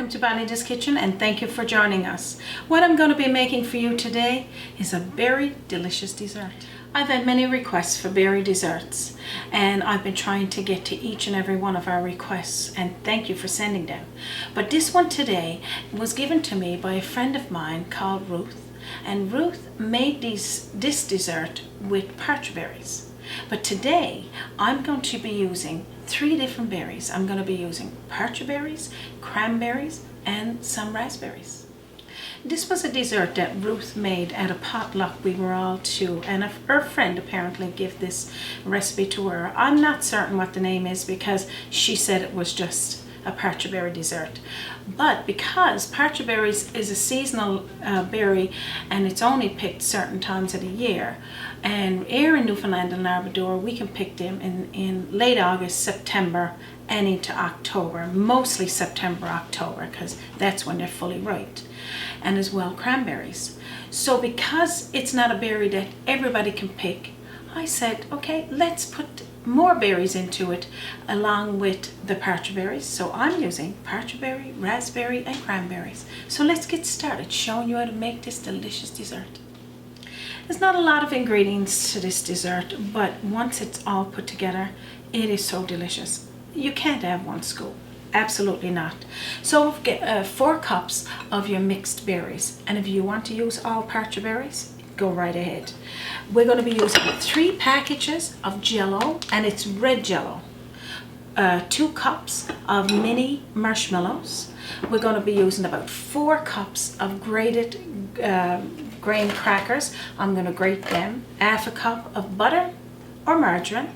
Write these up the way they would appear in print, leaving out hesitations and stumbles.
welcome to Bonita's Kitchen and thank you for joining us. What I'm going to be making for you today is a very delicious dessert. I've had many requests for berry desserts and I've been trying to get to each and every one of our requests, and thank you for sending them. But this one today was given to me by a friend of mine called Ruth, and Ruth made this dessert with partridgeberries. But today I'm going to be using 3 different berries. I'm going to be using partridgeberries, cranberries, and some raspberries. This was a dessert that Ruth made at a potluck we were all to, and her friend apparently gave this recipe to her. I'm not certain what the name is because she said it was just a partridgeberry dessert. But because partridgeberries is a seasonal berry and it's only picked certain times of the year, and here in Newfoundland and Labrador we can pick them in late August, September and into October, mostly September, October, because that's when they're fully ripe, and as well cranberries. So because it's not a berry that everybody can pick, I said, okay, let's put more berries into it along with the partridgeberries. So I'm using partridgeberry, raspberry, and cranberries. So let's get started showing you how to make this delicious dessert. There's not a lot of ingredients to this dessert, but once it's all put together, it is so delicious. You can't have 1 scoop. Absolutely not. So get 4 cups of your mixed berries, and if you want to use all partridgeberries, go right ahead. We're going to be using 3 packages of JELLO, and it's red JELLO. 2 cups of mini marshmallows. We're going to be using about 4 cups of grated grain crackers. I'm going to grate them. Half a cup of butter or margarine,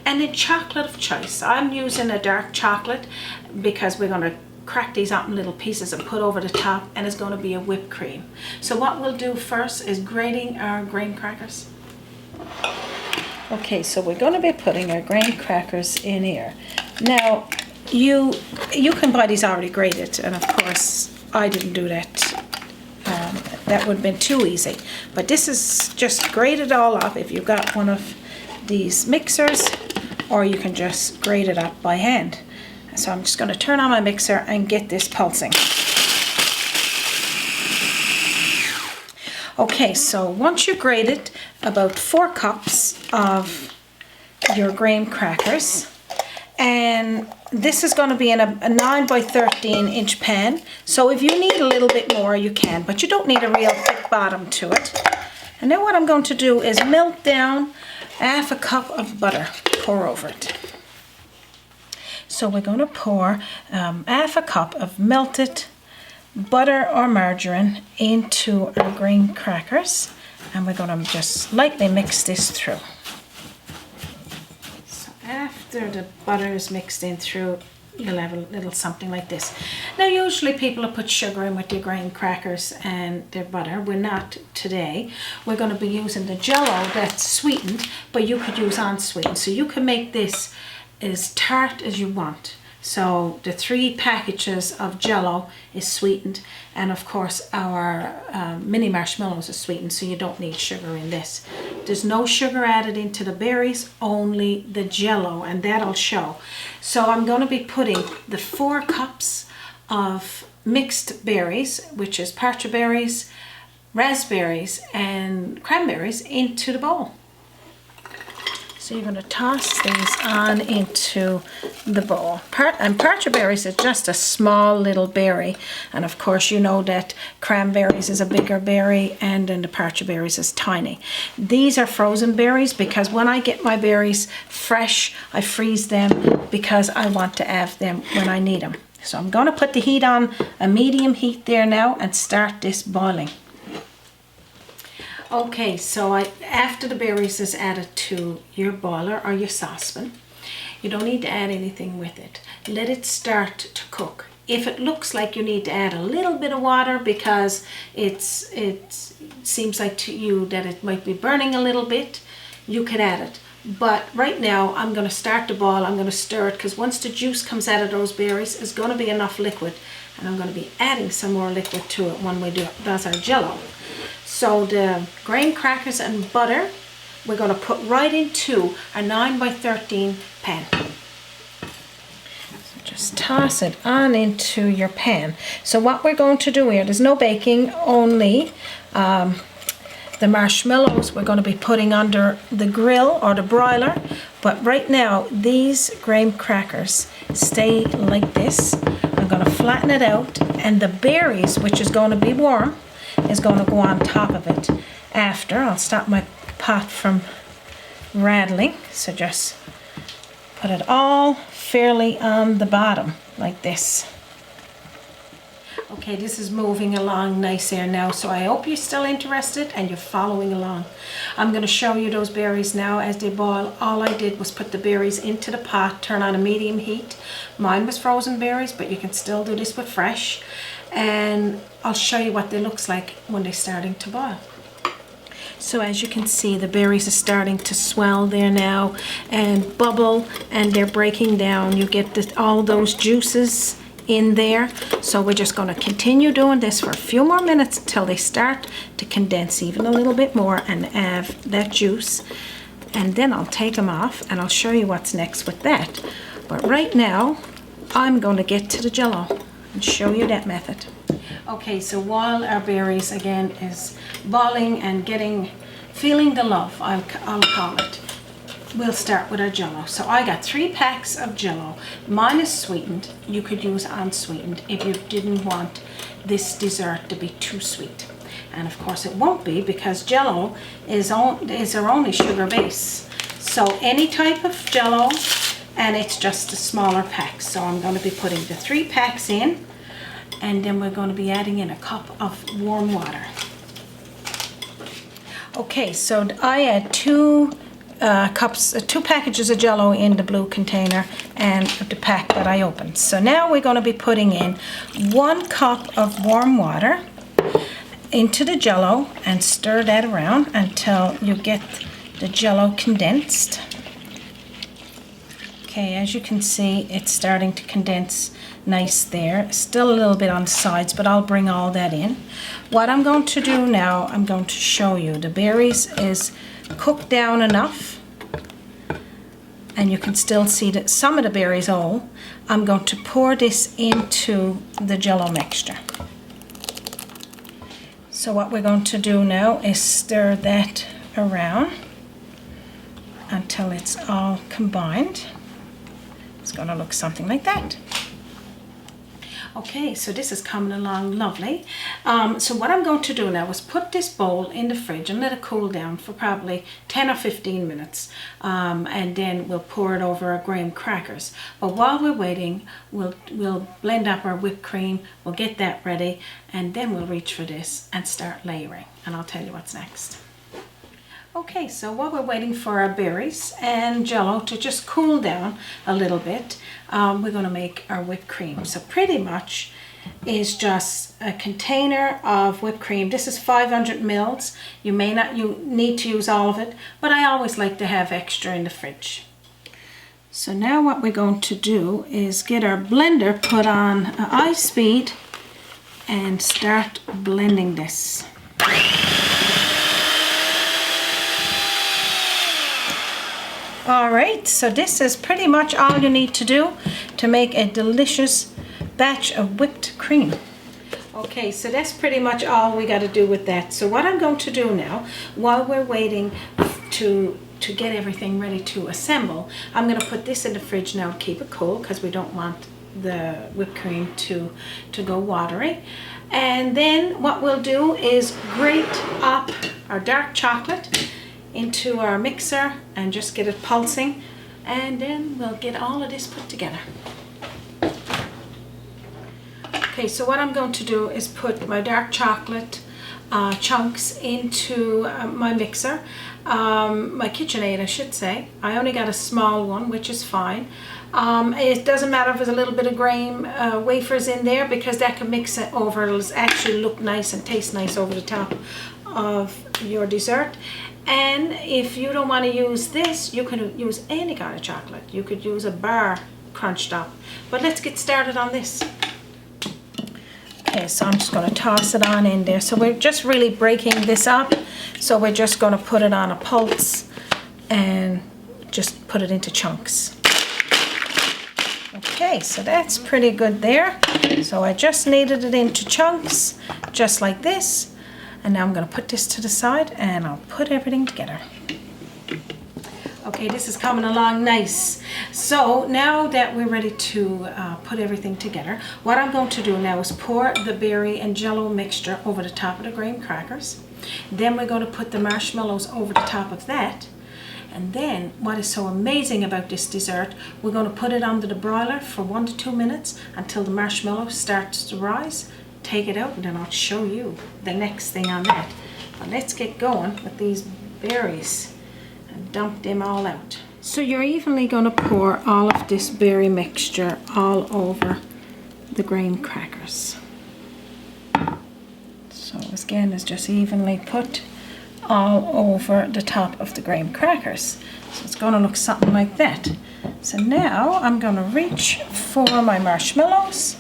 and a chocolate of choice. I'm using a dark chocolate because we're going to crack these up in little pieces and put over the top, and it's going to be a whipped cream. So what we'll do first is grating our grain crackers. Okay, so we're going to be putting our grain crackers in here. Now you can buy these already grated, and of course I didn't do that. That would have been too easy, but this is just grate it all up if you've got one of these mixers, or you can just grate it up by hand. So I'm just going to turn on my mixer and get this pulsing. Okay, so once you grated about 4 cups of your graham crackers, and this is going to be in a 9 by 13 inch pan, so if you need a little bit more you can, but you don't need a real thick bottom to it. And then what I'm going to do is melt down half a cup of butter, pour over it. So we're going to pour half a cup of melted butter or margarine into our green crackers, and we're going to just lightly mix this through. So after the butter is mixed in through, you'll have a little something like this. Now usually people will put sugar in with their grain crackers and their butter. We're not today. We're going to be using the JELLO that's sweetened, but you could use unsweetened. So you can make this as tart as you want. So the 3 packages of JELLO is sweetened, and of course our mini marshmallows are sweetened, so you don't need sugar in this. There's no sugar added into the berries, only the JELLO, and that'll show. So I'm going to be putting the 4 cups of mixed berries, which is partridgeberries, raspberries, and cranberries, into the bowl. So you're going to toss these on into the bowl. And partridgeberries is just a small little berry, and of course you know that cranberries is a bigger berry and then the partridgeberries is tiny. These are frozen berries because when I get my berries fresh, I freeze them because I want to have them when I need them. So I'm going to put the heat on a medium heat there now and start this boiling. Okay, so after the berries is added to your boiler or your saucepan, you don't need to add anything with it. Let it start to cook. If it looks like you need to add a little bit of water because it seems like to you that it might be burning a little bit, you could add it. But right now I'm going to start the boil. I'm going to stir it because once the juice comes out of those berries, it's going to be enough liquid, and I'm going to be adding some more liquid to it when we do that's our JELLO. So the grain crackers and butter we're going to put right into a 9 by 13 pan. So just just toss it on into your pan. So what we're going to do here, there's no baking, only the marshmallows we're going to be putting under the grill or the broiler. But right now, these graham crackers stay like this. I'm going to flatten it out, and the berries, which is going to be warm, is going to go on top of it after. I'll stop my pot from rattling. So just put it all fairly on the bottom like this. Okay, this is moving along nice here now, so I hope you're still interested and you're following along. I'm going to show you those berries now as they boil. All I did was put the berries into the pot, turn on a medium heat. Mine was frozen berries, but you can still do this with fresh. And I'll show you what they looks like when they're starting to boil. So as you can see, the berries are starting to swell there now and bubble, and they're breaking down. You get all those juices in there. So we're just going to continue doing this for a few more minutes until they start to condense even a little bit more and have that juice. And then I'll take them off and I'll show you what's next with that. But right now, I'm going to get to the JELLO and show you that method. Okay, so while our berries again is boiling and feeling the love, I'll call it, we'll start with our JELLO. So I got 3 packs of JELLO. Mine is sweetened. You could use unsweetened if you didn't want this dessert to be too sweet. And of course it won't be, because JELLO is our only sugar base. So any type of JELLO, and it's just a smaller pack. So I'm going to be putting the 3 packs in, and then we're going to be adding in a cup of warm water. Okay, so I add 2 packages of JELLO in the blue container and the pack that I opened. So now we're going to be putting in 1 cup of warm water into the JELLO and stir that around until you get the JELLO condensed. Okay, as you can see, it's starting to condense nice there. Still a little bit on the sides, but I'll bring all that in. What I'm going to do now, I'm going to show you. The berries is cooked down enough, and you can still see that some of the berries all. I'm going to pour this into the JELLO mixture. So what we're going to do now is stir that around until it's all combined. It's going to look something like that. Okay, so this is coming along lovely. So what I'm going to do now is put this bowl in the fridge and let it cool down for probably 10 or 15 minutes. And then we'll pour it over our graham crackers. But while we're waiting, we'll blend up our whipped cream, we'll get that ready, and then we'll reach for this and start layering. And I'll tell you what's next. Okay, so while we're waiting for our berries and JELLO to just cool down a little bit, we're going to make our whipped cream. So pretty much is just a container of whipped cream. This is 500 mils. You need to use all of it, but I always like to have extra in the fridge. So now what we're going to do is get our blender put on high speed and start blending this. Alright, so this is pretty much all you need to do to make a delicious batch of whipped cream. Okay, so that's pretty much all we got to do with that. So what I'm going to do now, while we're waiting to get everything ready to assemble, I'm going to put this in the fridge now to keep it cool, because we don't want the whipped cream to go watery. And then what we'll do is grate up our dark chocolate into our mixer and just get it pulsing, and then we'll get all of this put together. Okay, so what I'm going to do is put my dark chocolate chunks into my mixer, my KitchenAid I should say. I only got a small one, which is fine. It doesn't matter if there's a little bit of graham wafers in there, because that can mix it over. It'll actually look nice and taste nice over the top of your dessert. And if you don't want to use this, you can use any kind of chocolate. You could use a bar crunched up. But let's get started on this. Okay, so I'm just going to toss it on in there. So we're just really breaking this up. So we're just going to put it on a pulse and just put it into chunks. Okay. Okay, so that's pretty good there. So I just kneaded it into chunks, just like this. And now I'm going to put this to the side and I'll put everything together. Okay, this is coming along nice. So now that we're ready to put everything together, what I'm going to do now is pour the berry and jello mixture over the top of the graham crackers. Then we're going to put the marshmallows over the top of that. And then what is so amazing about this dessert, we're going to put it under the broiler for 1 to 2 minutes until the marshmallow starts to rise. Take it out and then I'll show you the next thing on that. But let's get going with these berries and dump them all out. So you're evenly going to pour all of this berry mixture all over the graham crackers. So again, it's just evenly put all over the top of the graham crackers. So it's going to look something like that. So now I'm going to reach for my marshmallows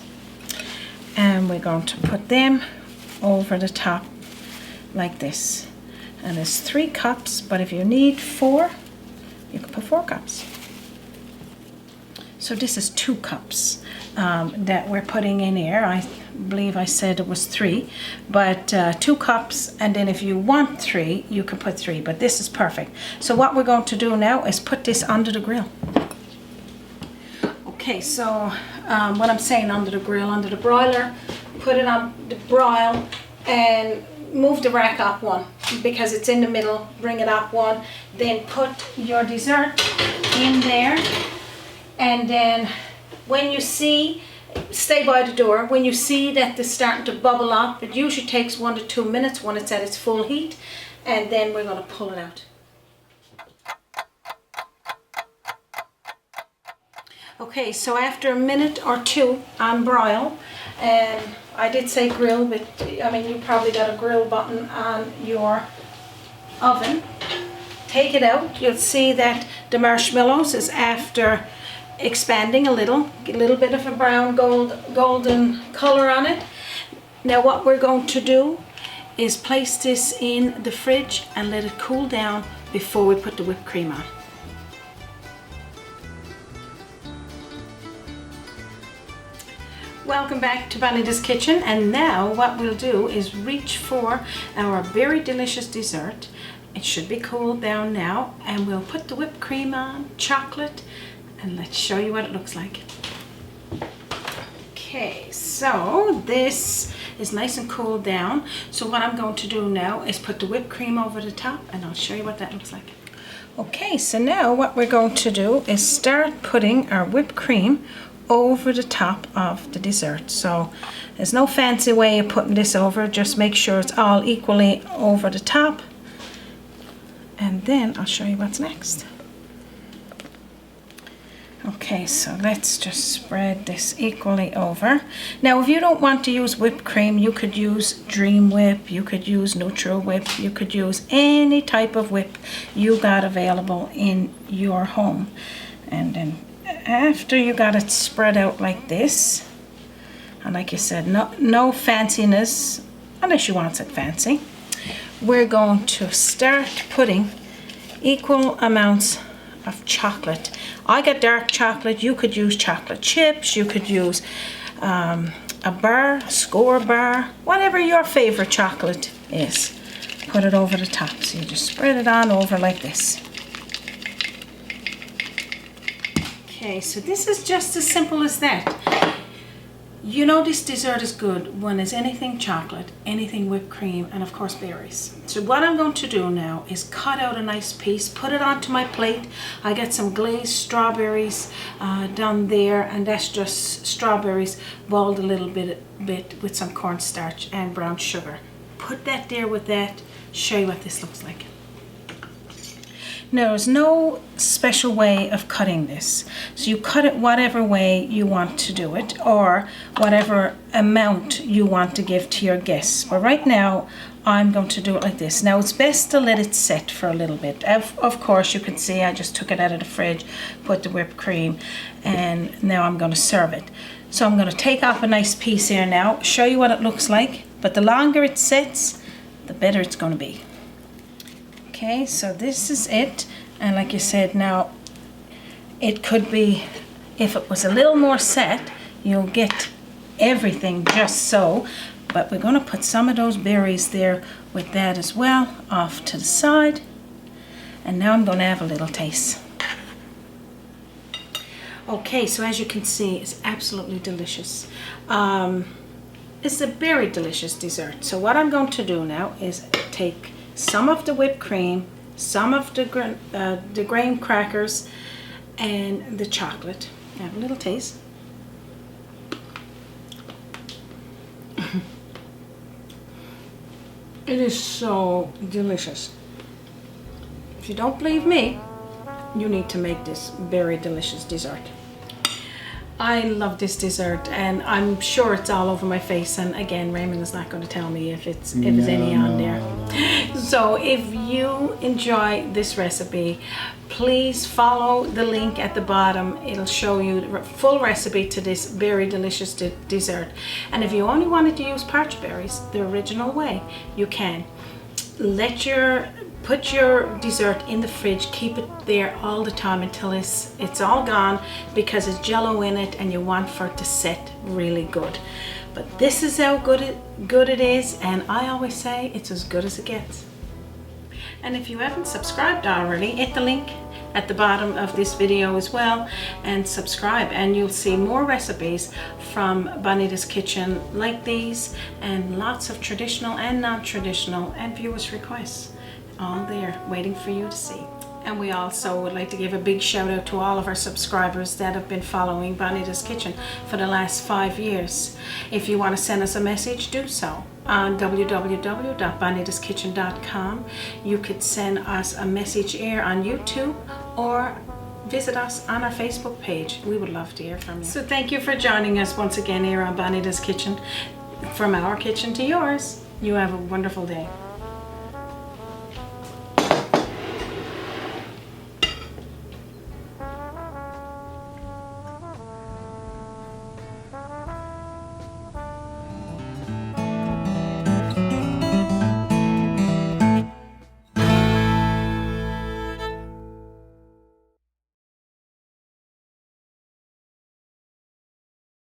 and we're going to put them over the top like this. And there's 3 cups, but if you need 4, you can put 4 cups. So this is 2 cups that we're putting in here. I believe I said it was 3, but 2 cups, and then if you want 3, you can put 3, but this is perfect. So what we're going to do now is put this under the grill. Okay, so what I'm saying, under the grill, under the broiler, put it on the broil and move the rack up 1 because it's in the middle. Bring it up 1, then put your dessert in there, and then when you see, stay by the door, when you see that it's starting to bubble up, it usually takes 1 to 2 minutes when it's at its full heat, and then we're going to pull it out. Okay, so after a minute or 2 on broil, and I did say grill, but I mean you probably got a grill button on your oven. Take it out. You'll see that the marshmallows is after expanding a little bit of a brown golden color on it. Now what we're going to do is place this in the fridge and let it cool down before we put the whipped cream on. Welcome back to Bonita's Kitchen, and now what we'll do is reach for our very delicious dessert. It should be cooled down now, and we'll put the whipped cream on, chocolate, and let's show you what it looks like. Okay, so this is nice and cooled down. So what I'm going to do now is put the whipped cream over the top, and I'll show you what that looks like. Okay, so now what we're going to do is start putting our whipped cream over the top of the dessert. So there's no fancy way of putting this over, just make sure it's all equally over the top, and then I'll show you what's next. Okay, so let's just spread this equally over. Now if you don't want to use whipped cream, you could use Dream Whip, you could use Neutral Whip, you could use any type of whip you got available in your home. And then after you got it spread out like this, and like you said, no fanciness unless you want it fancy, we're going to start putting equal amounts of chocolate. I got dark chocolate. You could use chocolate chips, you could use a bar, a score bar, whatever your favorite chocolate is. Put it over the top. So you just spread it on over like this. Okay, so this is just as simple as that. You know this dessert is good when there's anything chocolate, anything whipped cream, and of course berries. So what I'm going to do now is cut out a nice piece, put it onto my plate. I got some glazed strawberries down there, and that's just strawberries boiled a little bit with some cornstarch and brown sugar. Put that there with that, show you what this looks like. Now, there's no special way of cutting this. So you cut it whatever way you want to do it, or whatever amount you want to give to your guests. But right now, I'm going to do it like this. Now, it's best to let it set for a little bit. Of course, you can see I just took it out of the fridge, put the whipped cream, and now I'm going to serve it. So I'm going to take off a nice piece here now, show you what it looks like. But the longer it sets, the better it's going to be. Okay, so this is it, and like you said, now it could be If it was a little more set, you'll get everything just so. But we're going to put some of those berries there with that as well, off to the side. And now I'm going to have a little taste. Okay, so as you can see, it's absolutely delicious. It's a very delicious dessert. So what I'm going to do now is take some of the whipped cream, some of the graham crackers, and the chocolate. Have a little taste. It is so delicious. If you don't believe me, you need to make this very delicious dessert. I love this dessert, and I'm sure it's all over my face, and again, Raymond is not going to tell me if it's any on there. So if you enjoy this recipe, please follow the link at the bottom. It'll show you the full recipe to this very delicious dessert. And if you only wanted to use partridgeberries the original way, you can. Put your dessert in the fridge, keep it there all the time until it's all gone, because it's jello in it and you want for it to set really good. But this is how good it is, and I always say it's as good as it gets. And if you haven't subscribed already, hit the link at the bottom of this video as well and subscribe, and you'll see more recipes from Bonita's Kitchen like these, and lots of traditional and non-traditional and viewers' requests. All there waiting for you to see. And we also would like to give a big shout out to all of our subscribers that have been following Bonita's Kitchen for the last 5 years. If you want to send us a message, do so on www.bonitaskitchen.com. You could send us a message here on YouTube or visit us on our Facebook page. We would love to hear from you. So thank you for joining us once again here on Bonita's Kitchen. From our kitchen to yours. You have a wonderful day.